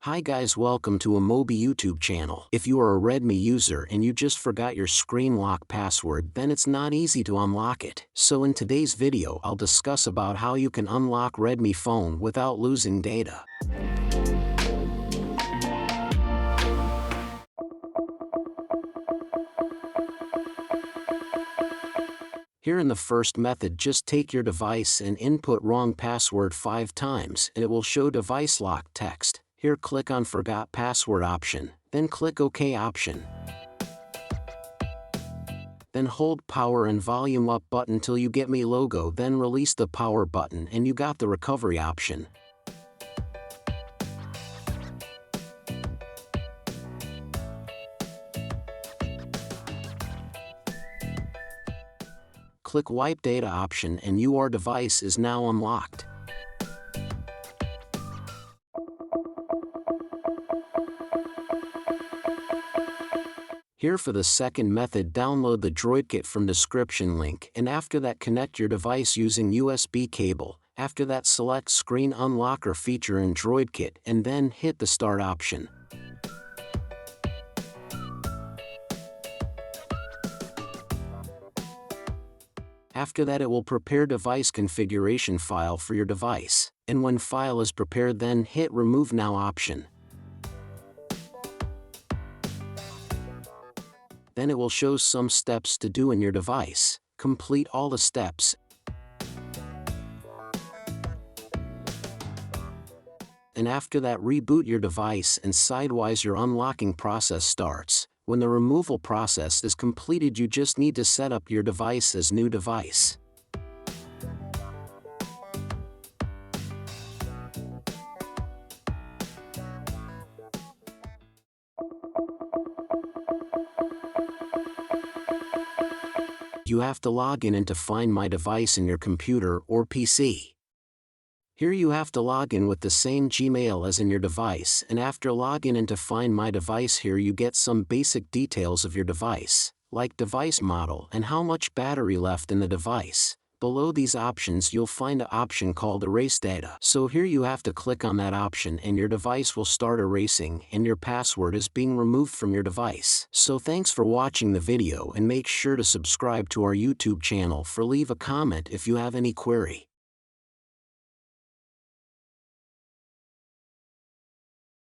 Hi guys, welcome to iMobie YouTube channel. If you are a Redmi user and you just forgot your screen lock password, then it's not easy to unlock it. So in today's video I'll discuss about how you can unlock Redmi phone without losing data. Here in the first method, just take your device and input wrong password 5 times and it will show device lock text. Here click on Forgot Password option, then click OK option. Then hold power and volume up button till you get Me logo, then release the power button and you got the recovery option. Click Wipe Data option and your device is now unlocked. Here for the second method, download the Droid Kit from description link, and after that connect your device using USB cable. After that select Screen Unlocker feature in Droid Kit and then hit the Start option. After that it will prepare device configuration file for your device, and when file is prepared then hit Remove Now option. Then it will show some steps to do in your device. Complete all the steps. And after that reboot your device and sidewise your unlocking process starts. When the removal process is completed you just need to set up your device as new device. You have to log in and to find My Device in your computer or PC. Here you have to log in with the same Gmail as in your device, and after login and to find My Device, here you get some basic details of your device, like device model and how much battery left in the device. Below these options you'll find an option called Erase Data. So here you have to click on that option and your device will start erasing and your password is being removed from your device. So thanks for watching the video and make sure to subscribe to our YouTube channel. Leave a comment if you have any query.